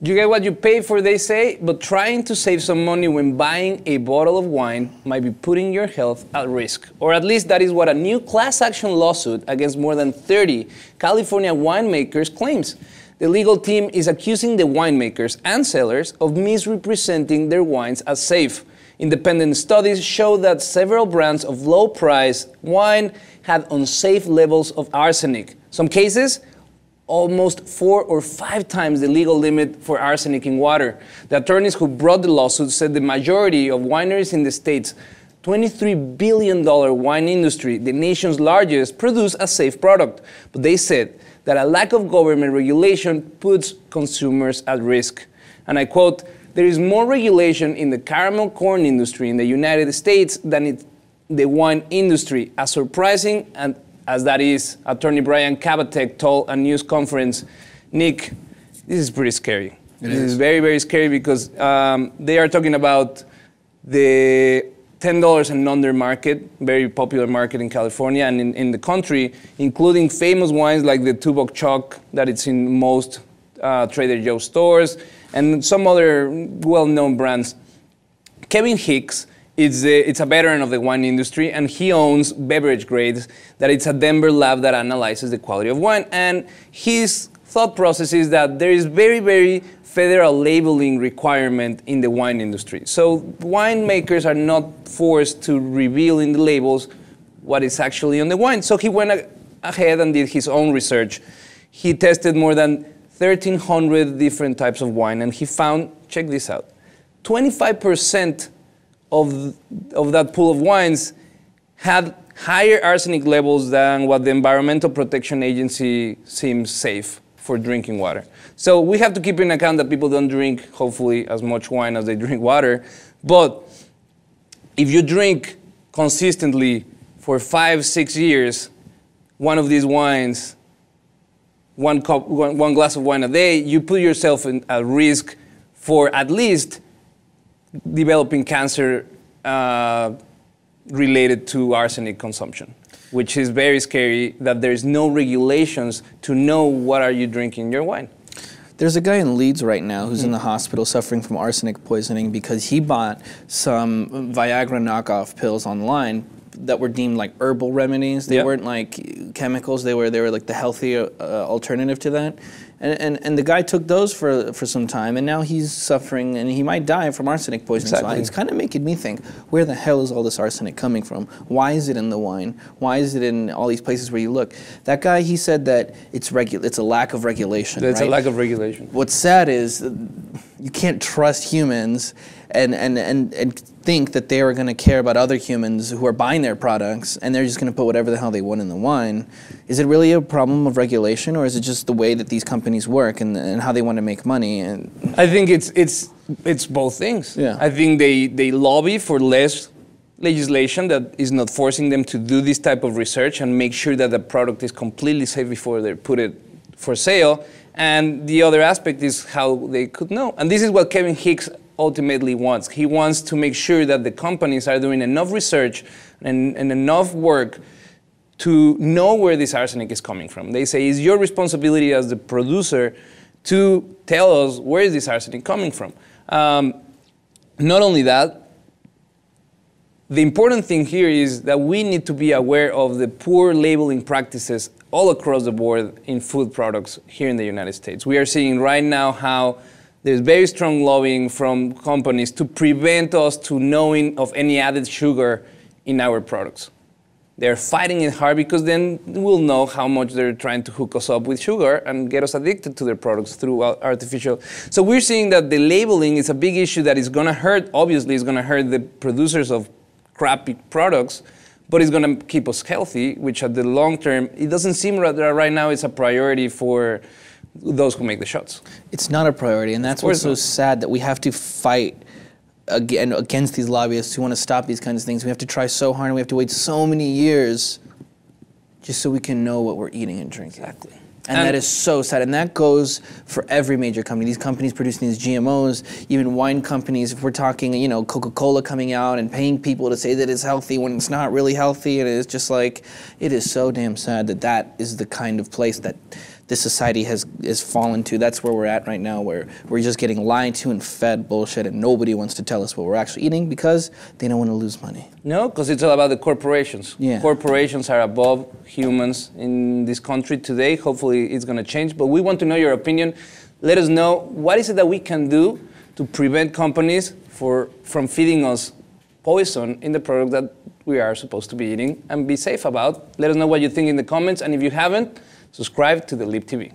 You get what you pay for, they say, but trying to save some money when buying a bottle of wine might be putting your health at risk. Or at least that is what a new class action lawsuit against more than 30 California winemakers claims. The legal team is accusing the winemakers and sellers of misrepresenting their wines as safe. Independent studies show that several brands of low-price wine had unsafe levels of arsenic. Some cases, almost 4 or 5 times the legal limit for arsenic in water. The attorneys who brought the lawsuit said the majority of wineries in the state's $23 billion wine industry, the nation's largest, produce a safe product. But they said that a lack of government regulation puts consumers at risk. And I quote, "There is more regulation in the caramel corn industry in the United States than in the wine industry, as surprising and as that is," Attorney Brian Kabatek told a news conference. Nick, this is pretty scary. This is very, very scary because they are talking about the $10 and under market, very popular market in California and in the country, including famous wines like the Tuborg Chalk that it's in most Trader Joe's stores and some other well-known brands. Kevin Hicks, it's a veteran of the wine industry, and he owns Beverage Grades, that it's a Denver lab that analyzes the quality of wine. And his thought process is that there is very, very federal labeling requirement in the wine industry. So winemakers are not forced to reveal in the labels what is actually on the wine. So he went ahead and did his own research. He tested more than 1,300 different types of wine, and he found, check this out, 25% of that pool of wines had higher arsenic levels than what the Environmental Protection Agency seems safe for drinking water. So we have to keep in account that people don't drink, hopefully, as much wine as they drink water. But if you drink consistently for 5-6 years, one of these wines, one glass of wine a day, you put yourself at risk for at least developing cancer related to arsenic consumption, which is very scary that there's no regulations to know what are you drinking in your wine. There's a guy in Leeds right now who's in the hospital suffering from arsenic poisoning because he bought some Viagra knockoff pills online that were deemed like herbal remedies. They weren't like chemicals. They were like the healthy alternative to that. And the guy took those for some time, and now he's suffering, and he might die from arsenic poisoning. Exactly. So it's kind of making me think, where the hell is all this arsenic coming from? Why is it in the wine? Why is it in all these places where you look? That guy, he said that it's a lack of regulation. It's right? a lack of regulation. What's sad is you can't trust humans and think that they are going to care about other humans who are buying their products, and they're just going to put whatever the hell they want in the wine. Is it really a problem of regulation, or is it just the way that these companies work and how they want to make money? And I think it's both things. Yeah. I think they lobby for less legislation that is not forcing them to do this type of research and make sure that the product is completely safe before they put it for sale. And the other aspect is how they could know. And this is what Kevin Hicks ultimately wants. He wants to make sure that the companies are doing enough research and enough work to know where this arsenic is coming from. They say it's your responsibility as the producer to tell us where is this arsenic coming from. Not only that, the important thing here is that we need to be aware of the poor labeling practices all across the board in food products here in the United States. We are seeing right now how there's very strong lobbying from companies to prevent us to knowing of any added sugar in our products. They're fighting it hard because then we'll know how much they're trying to hook us up with sugar and get us addicted to their products through artificial. So we're seeing that the labeling is a big issue that is going to hurt, obviously it's going to hurt the producers of crappy products, but it's going to keep us healthy, which at the long term, it doesn't seem that right now it's a priority for those who make the shots. it's not a priority, and that's what's so sad, that we have to fight against these lobbyists who want to stop these kinds of things. We have to try so hard, and we have to wait so many years just so we can know what we're eating and drinking. Exactly. And that is so sad. And that goes for every major company. These companies producing these GMOs, even wine companies, if we're talking, you know, Coca-Cola coming out and paying people to say that it's healthy when it's not really healthy. And it's just like, it is so damn sad that that is the kind of place that this society has fallen to. That's where we're at right now, where we're just getting lied to and fed bullshit, and nobody wants to tell us what we're actually eating because they don't want to lose money. No, because it's all about the corporations. Yeah. Corporations are above humans in this country today. Hopefully it's going to change, but we want to know your opinion. Let us know what is it that we can do to prevent companies from feeding us poison in the product that we are supposed to be eating and be safe about. Let us know what you think in the comments, and if you haven't, subscribe to the Lip TV.